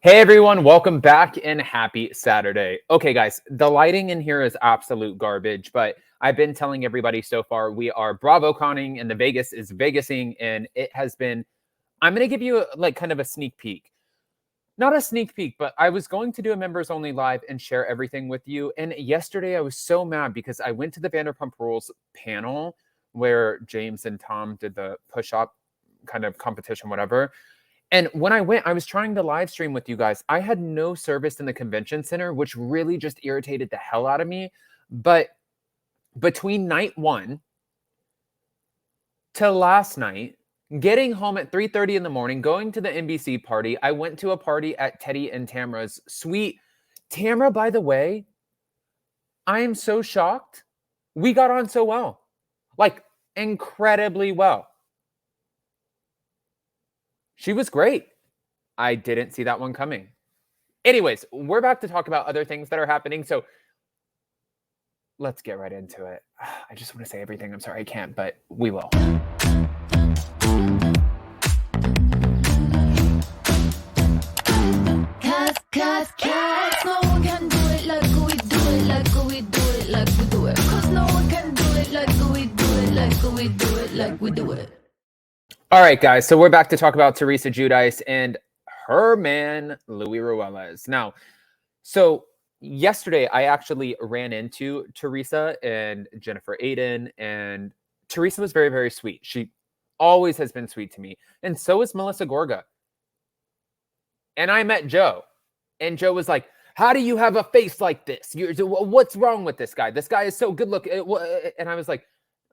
Hey everyone, welcome back and happy Saturday. Okay, guys, the lighting in here is absolute garbage, but I've been telling everybody so far we are BravoConning and the Vegas is Vegasing, and it has been. I'm gonna give you like kind of a sneak peek. Not a sneak peek, but I was going to do a members only live and share everything with you. And yesterday I was so mad because I went to the Vanderpump Rules panel where James and Tom did the push-up kind of competition, whatever. And when I went, I was trying to live stream with you guys. I had no service in the convention center, which really just irritated the hell out of me. But between night one to last night, getting home at 3:30 in the morning, going to the NBC party, I went to a party at Teddy and Tamra's suite. Tamra, by the way, I am so shocked. We got on so well, like incredibly well. She was great. I didn't see that one coming. Anyways, we're back to talk about other things that are happening. So let's get right into it. I just want to say everything. I'm sorry I can't, but we will. Cause no one can do it like we do it, like we do it, like we do it. Cause no one can do it like we do it, like we do it, like we do it. All right, guys. So we're back to talk about Teresa Giudice and her man, Louis Ruelas. Now, so yesterday I actually ran into Teresa and Jennifer Aiden, and Teresa was very, very sweet. She always has been sweet to me. And so is Melissa Gorga. And I met Joe, and Joe was like, how do you have a face like this? What's wrong with this guy? This guy is so good looking. And I was like,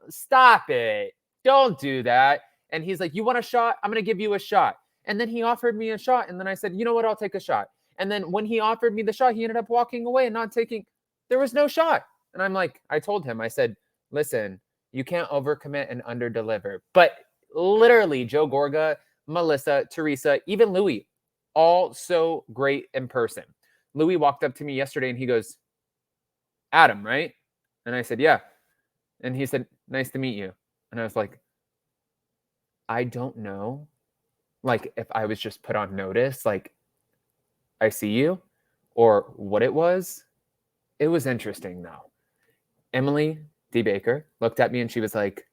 stop it. Don't do that. And he's like, you want a shot? I'm going to give you a shot. And then he offered me a shot. And then I said, you know what? I'll take a shot. And then when he offered me the shot, he ended up walking away and not taking. There was no shot. And I'm like, I told him, I said, listen, you can't overcommit and underdeliver. But literally, Joe Gorga, Melissa, Teresa, even Louis, all so great in person. Louis walked up to me yesterday and he goes, Adam, right? And I said, yeah. And he said, nice to meet you. And I was like, I don't know, like, if I was just put on notice, like, I see you, or what it was. It was interesting, though. Emily D. Baker looked at me and she was like,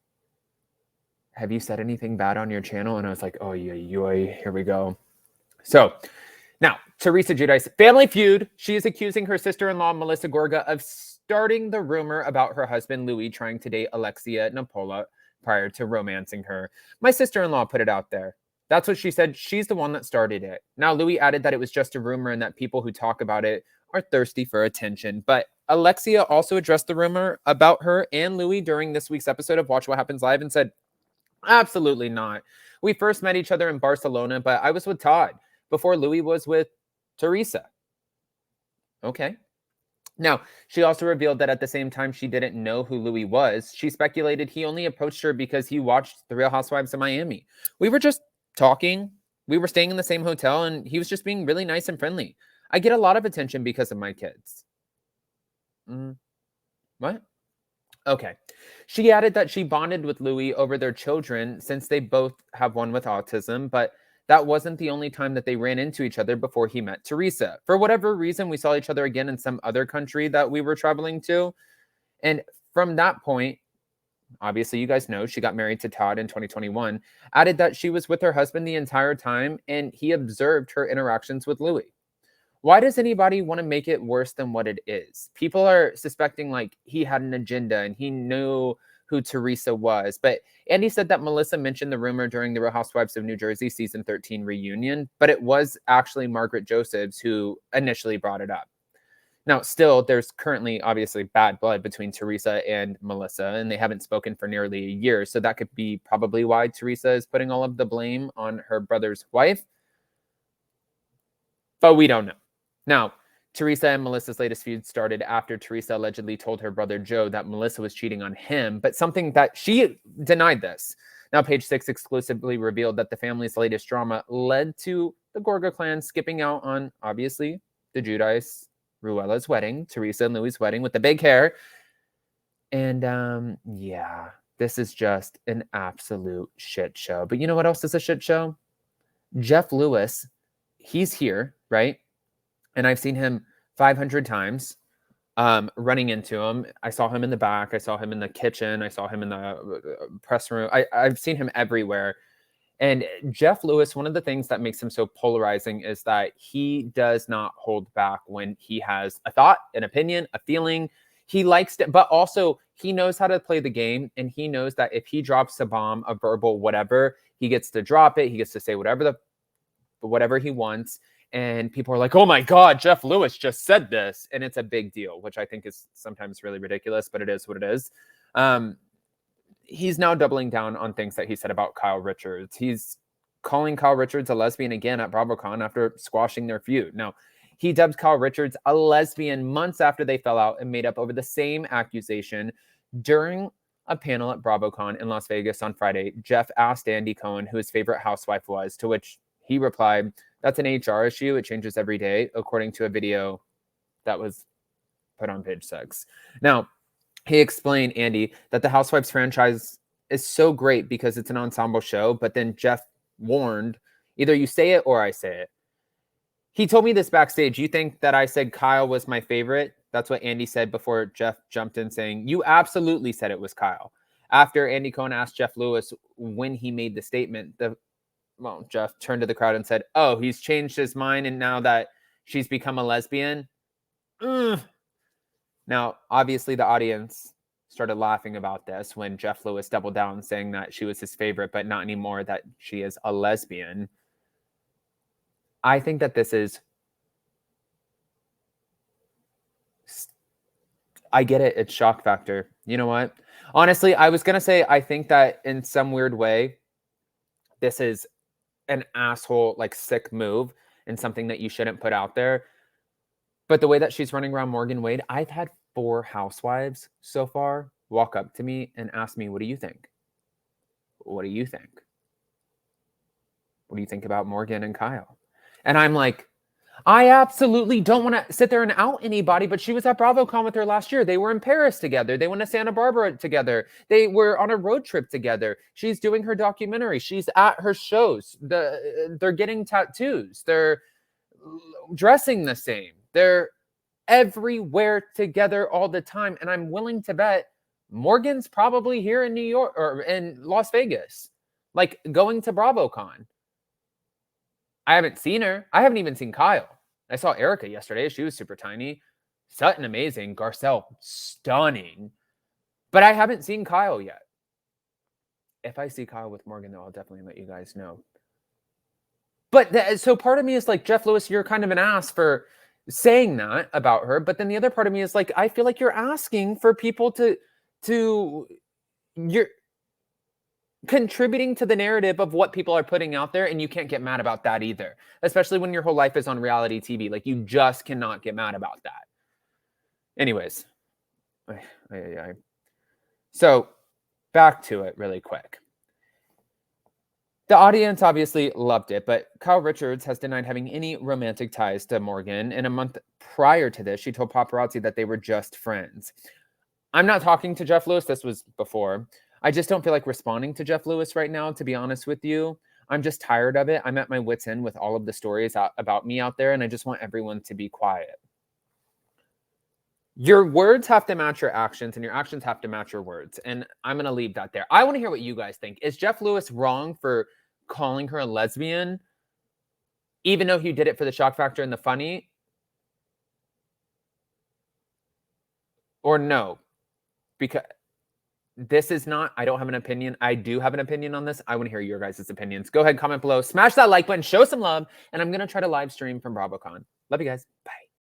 have you said anything bad on your channel? And I was like, oh, yeah, here we go. So now, Teresa Giudice, Family Feud. She is accusing her sister-in-law, Melissa Gorga, of starting the rumor about her husband, Louis, trying to date Alexia Napola prior to romancing her. My sister-in-law put it out there. That's what she said. She's the one that started it. Now, Louis added that it was just a rumor and that people who talk about it are thirsty for attention. But Alexia also addressed the rumor about her and Louis during this week's episode of Watch What Happens Live and said, absolutely not. We first met each other in Barcelona, but I was with Todd before Louis was with Teresa. Okay. Now, she also revealed that at the same time she didn't know who Louis was. She speculated he only approached her because he watched The Real Housewives of Miami. We were just talking. We were staying in the same hotel, and he was just being really nice and friendly. I get a lot of attention because of my kids. What? Okay. She added that she bonded with Louis over their children since they both have one with autism, but that wasn't the only time that they ran into each other before he met Teresa. For whatever reason, we saw each other again in some other country that we were traveling to. And from that point, obviously, you guys know she got married to Todd in 2021, added that she was with her husband the entire time and he observed her interactions with Louis. Why does anybody want to make it worse than what it is? People are suspecting like he had an agenda and he knew who Teresa was. But Andy said that Melissa mentioned the rumor during the Real Housewives of New Jersey season 13 reunion, but it was actually Margaret Josephs who initially brought it up. Now, still, there's currently obviously bad blood between Teresa and Melissa, and they haven't spoken for nearly a year. So that could be probably why Teresa is putting all of the blame on her brother's wife. But we don't know. Now, Teresa and Melissa's latest feud started after Teresa allegedly told her brother Joe that Melissa was cheating on him, but something that she denied this. Now, Page 6 exclusively revealed that the family's latest drama led to the Gorga clan skipping out on, obviously, the Giudice Ruella's wedding, Teresa and Louis' wedding with the big hair. And yeah, this is just an absolute shit show. But you know what else is a shit show? Jeff Lewis. he's here, right? And I've seen him 500 times running into him. I saw him in the back. I saw him in the kitchen. I saw him in the press room. I've seen him everywhere. And Jeff Lewis, one of the things that makes him so polarizing is that he does not hold back when he has a thought, an opinion, a feeling. He likes to, but also he knows how to play the game. And he knows that if he drops a bomb, a verbal, whatever, he gets to drop it. He gets to say whatever he wants. And people are like, oh my God, Jeff Lewis just said this. And it's a big deal, which I think is sometimes really ridiculous, but it is what it is. He's now doubling down on things that he said about Kyle Richards. He's calling Kyle Richards a lesbian again at BravoCon after squashing their feud. Now, he dubbed Kyle Richards a lesbian months after they fell out and made up over the same accusation. During a panel at BravoCon in Las Vegas on Friday, Jeff asked Andy Cohen who his favorite housewife was, to which he replied, "That's an HR issue. It changes every day," according to a video that was put on Page 6. Now, he explained, Andy, that the Housewives franchise is so great because it's an ensemble show, but then Jeff warned, either you say it or I say it. He told me this backstage. You think that I said Kyle was my favorite? That's what Andy said before Jeff jumped in saying, you absolutely said it was Kyle. After Andy Cohen asked Jeff Lewis when he made the statement, Jeff turned to the crowd and said, oh, he's changed his mind and now that she's become a lesbian? Now, obviously, the audience started laughing about this when Jeff Lewis doubled down, saying that she was his favorite, but not anymore, that she is a lesbian. I think that this is... I get it. It's shock factor. You know what? Honestly, I was going to say, I think that in some weird way, this is an asshole, like sick move and something that you shouldn't put out there. But the way that she's running around Morgan Wade, I've had 4 housewives so far walk up to me and ask me, what do you think? What do you think? What do you think about Morgan and Kyle? And I'm like, I absolutely don't want to sit there and out anybody, but she was at BravoCon with her last year. They were in Paris together. They went to Santa Barbara together. They were on a road trip together. She's doing her documentary. She's at her shows. They're getting tattoos. They're dressing the same. They're everywhere together all the time. And I'm willing to bet Morgan's probably here in New York or in Las Vegas, like going to BravoCon. I haven't seen her. I haven't even seen Kyle. I saw Erica yesterday. She was super tiny. Sutton, amazing. Garcelle, stunning. But I haven't seen Kyle yet. If I see Kyle with Morgan, though, I'll definitely let you guys know. But so part of me is like, Jeff Lewis, you're kind of an ass for saying that about her. But then the other part of me is like, I feel like you're asking for people you're contributing to the narrative of what people are putting out there, and you can't get mad about that either, especially when your whole life is on reality TV. Like, you just cannot get mad about that. Anyways, so back to it really quick. The audience obviously loved it, but Kyle Richards has denied having any romantic ties to Morgan. And a month prior to this, she told paparazzi that they were just friends. I'm not talking to Jeff Lewis. This was before. I just don't feel like responding to Jeff Lewis right now, to be honest with you. I'm just tired of it. I'm at my wit's end with all of the stories about me out there, and I just want everyone to be quiet. Your words have to match your actions, and your actions have to match your words. And I'm going to leave that there. I want to hear what you guys think. Is Jeff Lewis wrong for calling her a lesbian, even though he did it for the shock factor and the funny? Or no? Because this is not, I don't have an opinion. I do have an opinion on this. I want to hear your guys' opinions. Go ahead, comment below, smash that like button, show some love, and I'm going to try to live stream from BravoCon. Love you guys. Bye.